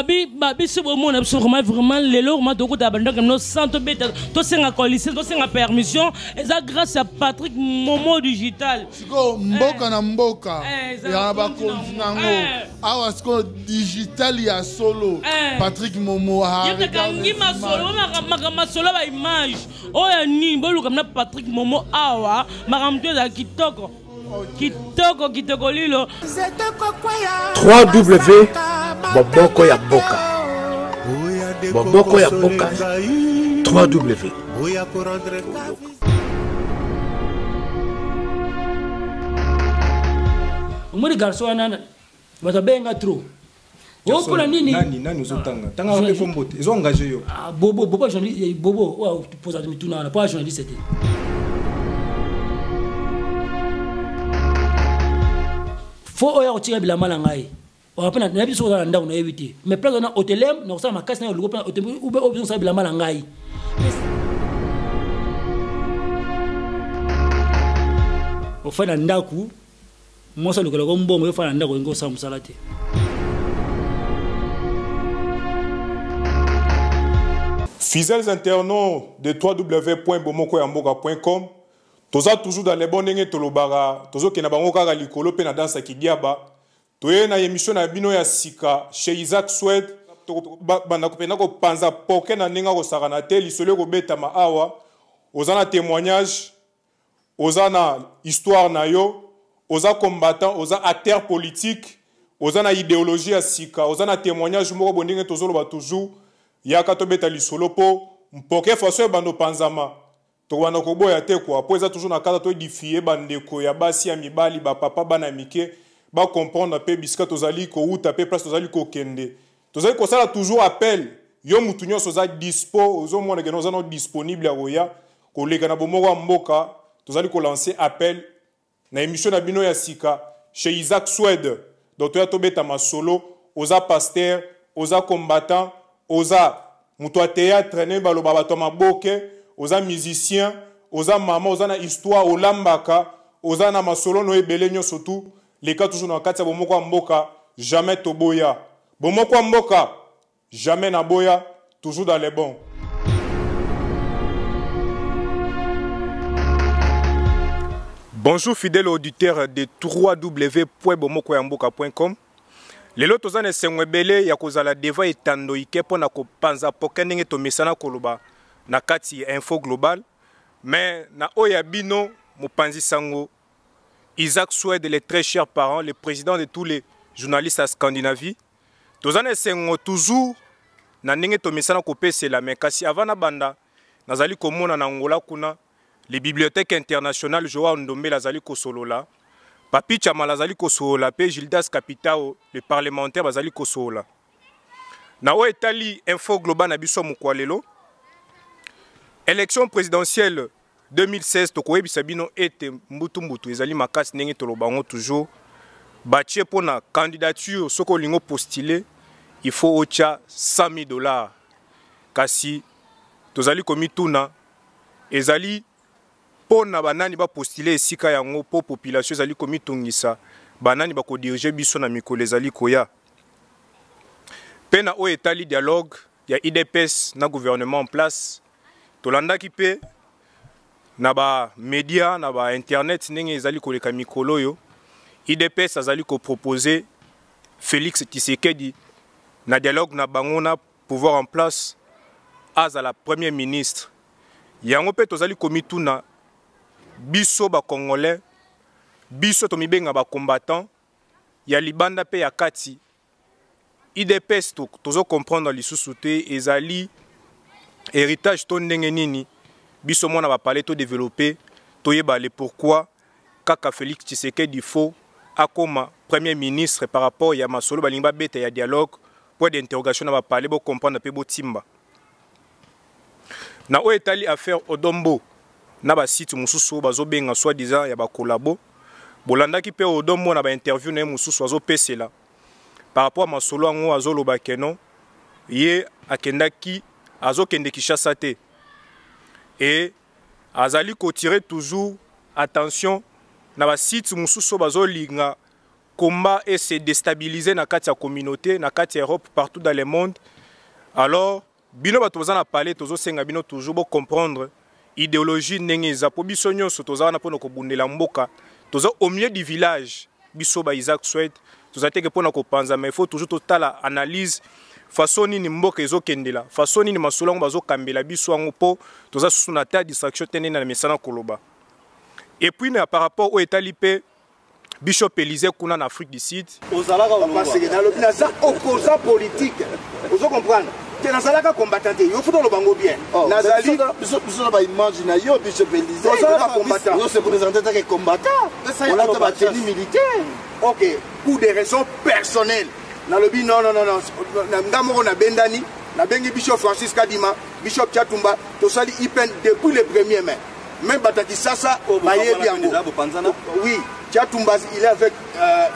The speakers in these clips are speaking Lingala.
Babi c'est vraiment les lots nous santo beta to senga coalition to senga permission et ça grâce à Patrick Momo digital siko mboka na mboka ya ba kontinango awa siko digital ya solo Patrick Momo ha yekangi masolo masolo ba image oya ni boluka na Patrick Momo awa makamto za kitoko kitoko lilo 3W Boboko ya Boka Boboko ya Boka 3W Umuri garso anana batabenga trop o pour nini nani uzotanga tanga wapi fombote ils ont engagé yo bobo journaliste bobo wa posa de mituna na pas journaliste c'était faut oya otira bila malangai on appelle na biso na ndako na éviter mais place na hotelem na osala makasi na lugo hotel ou be besoin ça bila malangai au fait na ndako moi ça le ko mbongo yo fa na ndako ngo sa musala te. Fidèles internautes de www.bomokoyamboka.com, toza toujours dans les bons ndenge tolobara, tozo ke na bango kaka likolo pe na dansa kidiaba. Toye na émission na bino ya sika chez Isaac Swed, banda kopena ko panza poke na ninga ko sakana te lisolo ko beta ma awa, ozana témoignage, ozana histoire na yo, oza combattant, oza acteur politique, ozana idéologie ya sika, ozana témoignage moko bondenge tozolo ba toujours yaka to beta lisolo po mpoke faso bando panzama to wana ko boya te kwa po eza toujours na kata to edifier bandeko ya basi ya mibali ba papa bana mike ba comprendre pe biska tozali ko uta pe place tozali ko kende tozali ko sala toujours appel yo mutu nyonso za dispo ozo mona ke noza no disponible aroya ko lega na bomoko mboka tozali ko lancer appel na émission na bino ya sika chez Isaac Swed donc to beta masolo oza pasteur oza combattant oza mutu a théâtre ne baloba bato maboke oza musicien oza mama oza na histoire olambaka oza na masolo no ebele nyonso tu leka toujours na kati ya bomoko ya mboka jamais toboya bomoko ya mboka jamais na boya toujours dans les bons. Bonjour fidèles auditeurs de www.bomokoyamboka.com. Lelo tozane sengwebele ya kozala deva etando ike pona ko panza pokendenge to mesana koloba na kati info global mais na oya bino mopanzi sango Isaac Swed, les très chers parents, le président de tous les journalistes à Scandinavie. Tozane sengo toujours na ndenge to mesana ko pesela mais kasi avana banda nazali komona na Angola kuna les bibliothèques internationales Joao Ndombe lazali ko solola Papi Chamala zali kosola pe Gildas Capitao le parlementaire bazali kosola. Na o etali info global na biso mukwalelo. Élection présidentielle 2016 to koyebisa bino ete mbutu ezali makasi ndenge tolobango toujours batie pona candidature soko lingo postuler il faut ocha $100,000 kasi tozali komituna ezali pona banani ba postuler esika yango po population ezali komitungisa banani ba ko diriger biso na mikolo ezali koya pena o etali dialogue ya IDPS na gouvernement en place tolandaki pe na ba média na ba internet ndenge ezali koleka mikolo yo IDPS azali ko proposer Félix Tshisekedi na dialogue na bango na pouvoir en place azala premier ministre yango pe tozali komituna biso ba congolais biso to mibenga ba combattant ya libanda pe ya kati IDPS tozo comprendre lisusu te ezali héritage to ndenge nini biso mona ba parler to développer to yeba le pourquoi kaka Félix Tshisekedi faut akoma premier ministre par rapport ya masolo balinga beta ya dialogue point d'interrogation na ba parler bo comprendre pe bo timba na o etali affaire Odombo na ba site mususu bazo benga soit disant ya ba collabo bolandaki pe Odombo na ba interview na mususu azo pesela par rapport à masolo ngo azo loba keno ye akendaki azo kende Kinshasa te et azali ko tirer toujours attention na ba site mususu bazo linga combat et se déstabiliser dans la communauté, dans la Europe, partout dans le monde. Alors, bino ba tozana parler tozo senga bino toujours bo comprendre idéologie ndenge za po biso nyonso tozana pona ko bundela mboka tozo au milieu du village biso ba Isaac Swed tozateke pona ko panza mais il faut toujours totala analyse façon ni mboka ezo kendela façon ni masolo ngo bazo kambela biso ngo po toza suna ta distraction tene na mesana koloba. Et puis par rapport au état lipé Bishop Élysée kuna en Afrique du Sud parce que dans le naza opposant politique vous comprenez que nazalaka combattant yo futo lo bango bien nazali biso ba image na yo Bishop Élysée nazalaka combattant yo se présenter tant que combattant on a ta tenue militaire. OK, pour des raisons personnelles na lobi non na ngamo na bendani na bengi Bishop Francis Kadima Bishop Chatumba to sali ipen depuis le premier mai même bataki sasa bayebi yango oui Chatumba il est avec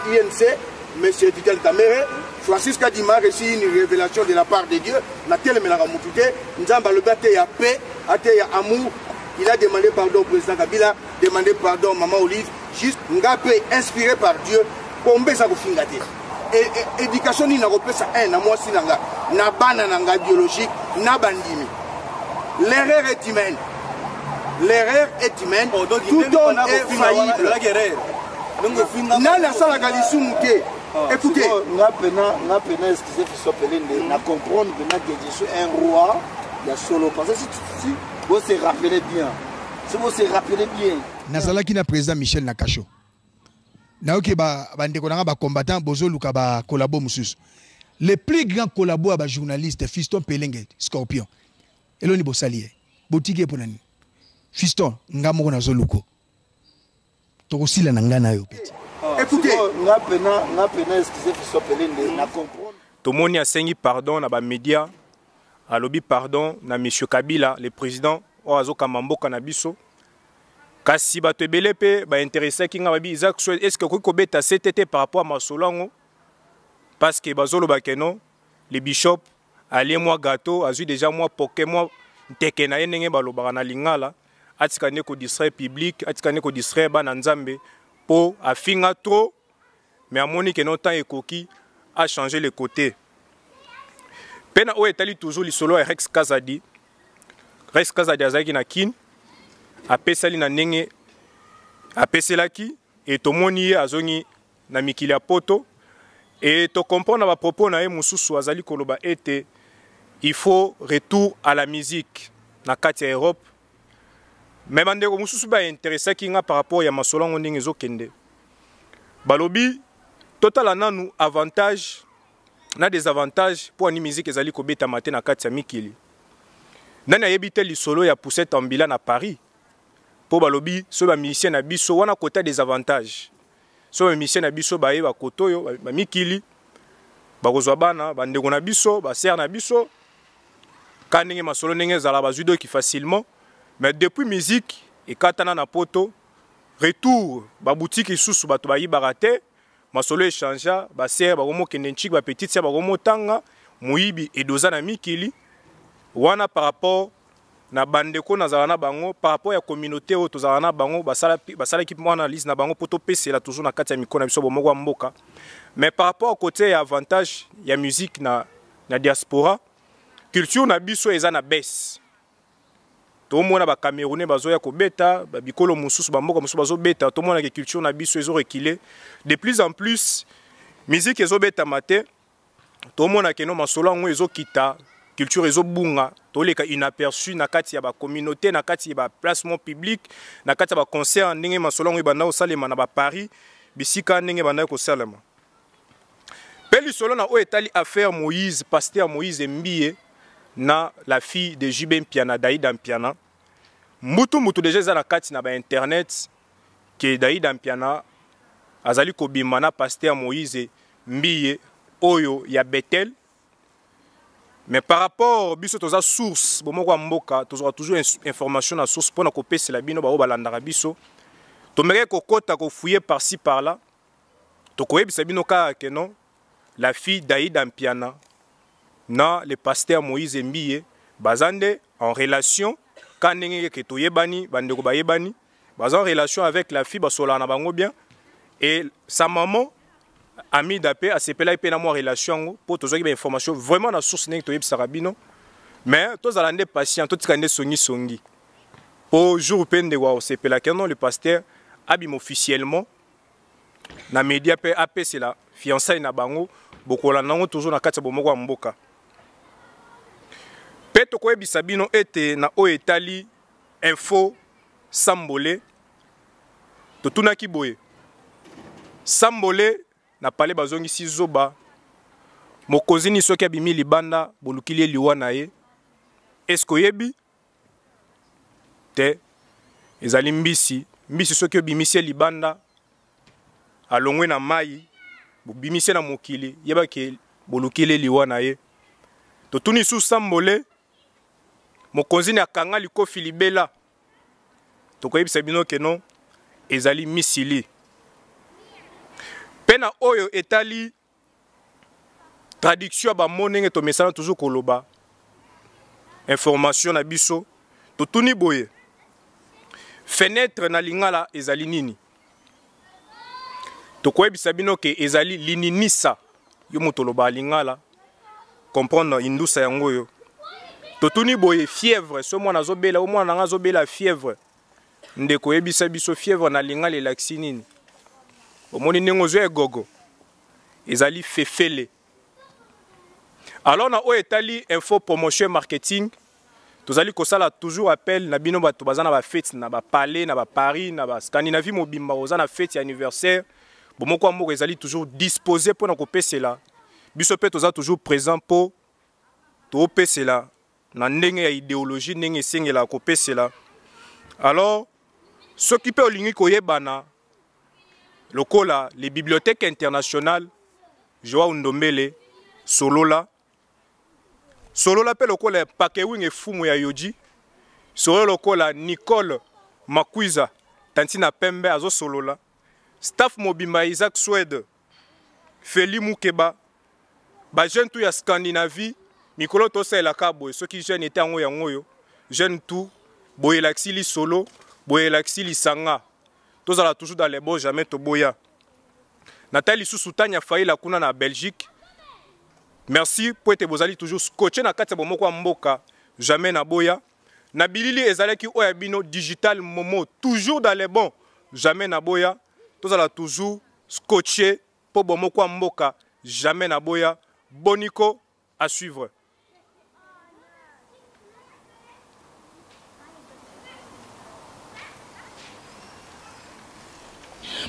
INC monsieur Vital Kamere. Francis Kadima a reçu une révélation de la part de Dieu. Il a demandé pardon au président Kabila, demandé pardon à Maman Olive, juste Ngapé inspiré par Dieu, combien ça vous fingate. Et éducation ni n'a pas ça un, moi si nanga, n'a banana biologique, n'a bandimi. L'erreur est humaine. L'erreur est humaine. Tout homme est faillible. Nana sala galisu mouté. Écoutez, on a excusez Bishop Elende, on a comprendre que je suis un roi, il y a solo. Parce que si vous se rappelez bien, si vous se rappelez bien. Nazala qui n'a président Michel Nakacho. Naoki ba ndekonanga ba combattant bozo luka ba collabo mususu. Le plus grand collabo ba journaliste Fiston Pelenge Scorpion. Eloni bosalier. Botike ponani. Fiston ngamo na zoluko. Tokosila na ngana yo petit. Écoutez, excusez Bishop Elende, na comprendre. Tomoni a sengi pardon na ba média, a lobby pardon na monsieur Kabila, le président o azoka mamboka na biso. Kasi bato ebele pe ba intéressé ki nga babi Isaac Swed, est-ce que ko beta CTT par rapport à masolango parce que bazolo bakeno les bishops aller moi gâteau azu déjà moi poké moi teke na yenenge balobaka na lingala atika ne ko distraire public atika ne ko distraire bana nzambe po afinga trop mais amoni que non temps ekoki a changé les côtés. Pena o etali toujours li solo Rex Kazadi azaki na kin apesali na ndenge apeselaki et tomoni azongi na mikili ya poto et to comprendre ba propos na ye mususu azali koloba ete il faut retour à la musique na kati ya Europe. Mais bandeko mususu ba intéressé ki nga par rapport ya masolongo ndenge ezokende balobi total nanu avantage na des avantages pour ani musique ezali kobeta matin na kati ya mikili nani ayebite lisolo ya poussette ambila na Paris po balobi so ba musicien na biso wana côté des avantages so ba musicien na biso ba yeba kotoyo ba mikili ba kozwa bana bandeko na biso ba ser na biso kanenge masolo ndenge zala ba judo ki facilement. Mais depuis musique et katana na poto retour ba boutique isusu bato ba yibarate masolo échangea ba ser ba gomo kenenchik ba petite ser ba gomo tanga muibi edoza na mikili wana par rapport na bandeko na zalana bango par rapport ya communauté o tozalana bango basala équipe mo analyse na bango poto pese la toujours na kati ya mikona biso bomoko mboka. Mais par rapport au côté ya avantage ya musique na diaspora culture na biso eza na baisse. Tout le monde a Camerounais bazoya ko beta bikolo mususu bamboka mususu bazo beta tout le monde a culture na biso ezo reculer de plus en plus musique ezo beta matin tout le monde a keno masolo ngo ezo kita culture ezo bunga to leka inaperçu na kati ya ba communauté na kati ya ba placement public na kati ya ba concert ndenge masolo ngo banda o salema na ba Paris bisika ndenge banda ko salema peli solo na o etali affaire Moïse pasteur Moïse Mbie na la fille de Jibem Piana Daïda Mpiana mutu déjà za na kati na ba internet que Daïda Mpiana azali kobima na pasteur Moïse Mbie oyo ya Bethel. Mais par rapport biso toza source bomoko mboka tozora toujours information na source pona ko pesa la bino ba obalanda biso to meke ko kota ko fouiller par ci par là to ko yebisa bino ka que non la fille Daïda Mpiana na le pasteur Moïse Mbie bazande en relation quand ndenge ke to yebani bandeko ba yebani bazan en relation avec la fille basola na bango bien et sa maman Amida pe asepela pe na mo relation pour tozoki ba information vraiment na source nek to yeb sarabino mais tous allande patient tout kande songi au jour pende wa osepela non le pasteur abim officiellement na média pe AP c'est la fiançailles na bango bokola nango toujours na kati bomoko ya mboka pe to ko yebisa bino ete na o etali info Sambole to tunaki boye Sambole na pale bazongi si zoba mokozini soki abimi libanda bolukili liwa na ye esko yebi te ezali mbisi soki obimisi libanda alongwe na mai bobimisi na mokili yeba ke bolukili liwa na ye to tuni su Sambole mokozini akanga likofi libela to koyebisa bino ke non ezali misili pena oyo etali traduction ba monenge to mesana toujours koloba information na biso to tuni boye fenêtre na lingala ezali nini to koyebisa bino ke ezali lininisa yo motoloba lingala comprendre indusa yango yo to tuni boye fièvre so mwana zobela o mwana nga zobela fièvre ndeko yebisa biso fièvre na lingala elaksi nini omoni nengo zo egogo ezali fefele alors na o etali info promotion marketing tozali kosala toujours appel na bino bato bazana ba fête na ba palais na ba Paris na ba Scandinavie mobimba ozana fête anniversaire bomoko amoko ezali toujours disposé pour na kopesela biso pe toza toujours présent pour to pesela na ndenge ya idéologie ndenge sengela kopesela alors ce qui peut olingi koyebana lokola les bibliothèques internationales Joao Ndombele Solola pe lokola Pakewing efumu ya Yoji Solola lokola Nicole Makwiza Tantina Pembe azo Solola staff mobimba Isaac Swede Feli Mukeba ba jeune tout ya Scandinavie mikolo to sela kabo ceux qui jeune était ngo yango yo jeune tout boyelaxi li solo boyelaxi li sanga tozala toujours dans les bons jamais to boya Nathalie Soussoutanya faila kuna na Belgique merci pour être bozali toujours scotché na kati bomoko mboka jamais na boya na bilili ezalaki oya bino digital momo toujours dans les bons jamais na boya tozala toujours scotché pour bomoko mboka jamais na boya Bonico à suivre.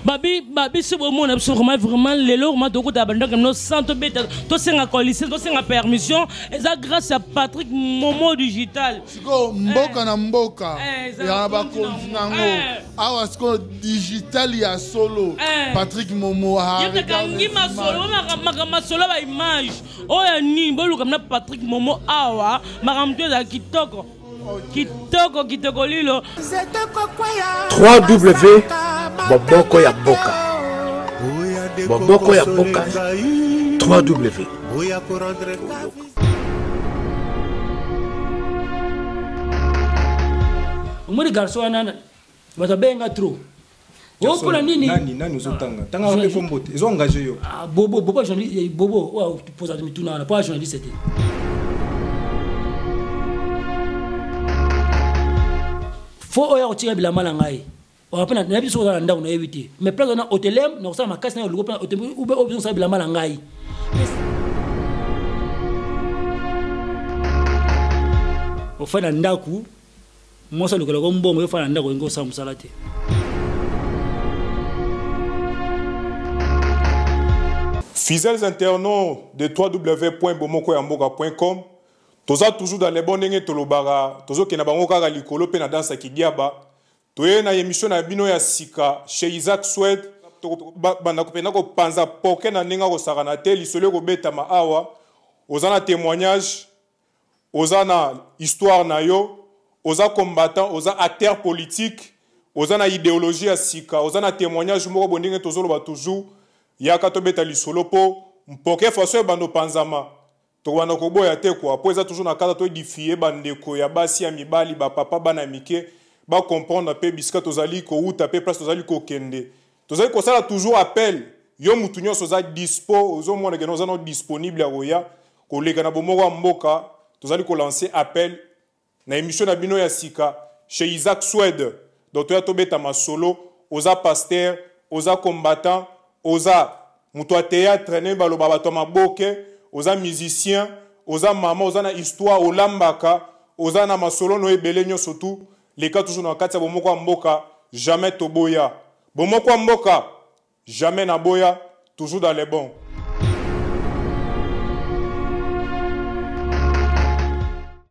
Babi c'est vraiment vraiment les lots ma doko d'abandon comme nos santo beta to senga coalition to senga permission et ça grâce à Patrick Momo digital siko mboka na mboka ya ba kontinango awa siko digital ya solo Patrick Momo ha yekangi masolo masolo ba image oya ni bolu comme na Patrick Momo awa makamto za kitoko kitoko lilo 3W Boboko ya Boka. Boboko ya Boka. 3W. Umuri garso anana. Batabenga trop. Oh pour nini? Nani uzotanga. Tanga wapi fombote. Ils ont engagé yo. Ah bobo journaliste bobo wa tu poses à mituna na pas journaliste c'était. Faut oya otira bila malangai. On a pas nabi so na ndako na éviter. Mais place na hotelem na osala makasi na lugo pa hotel ou be obison sa bila malangai. Au fait na ndako moi ça lugo ko mbongo yo fa na ndako ngo sa musala te. Fidèles internautes de www.bomokoyamboka.com toza toujours dans les bons ndenge tolobara tozo ke na bango kaka likolo pe na dansa kidiaba toye na émission na bino ya sika chez Isaac Swed banda kopena ko panza poke na ndenge ko sakana te lisolo ko betama awa ozana témoignage ozana histoire na yo oza combattant oza acteur politique ozana idéologie ya sika ozana témoignage moko bondenge tozoloba toujours yaka to beta lisolo po mpoke faso bando panzama to wana ko boya te quoi po eza toujours na kata to édifier bandeko ya basi ya mibali ba papa bana mike ba comprendre pe biska tozali ko uta pe place tozali ko kende tozali ko sala toujours appel yo mutu nyonso oza dispo ozomona ke oza no disponible ya koya koleka na bomoko ya mboka tozali kolancer appel na émission na bino ya sika chez Isaac Swed donc toya tobeta masolo oza pasteur oza combattant oza mutu ya théâtre ne baloba bato maboke oza musicien oza mama oza na histoire olambaka oza na masolo no ebele nyonso tu leka toujours na kati ya bomoko ya mboka jamais toboya bomoko ya mboka jamais na boya toujours dans les bons.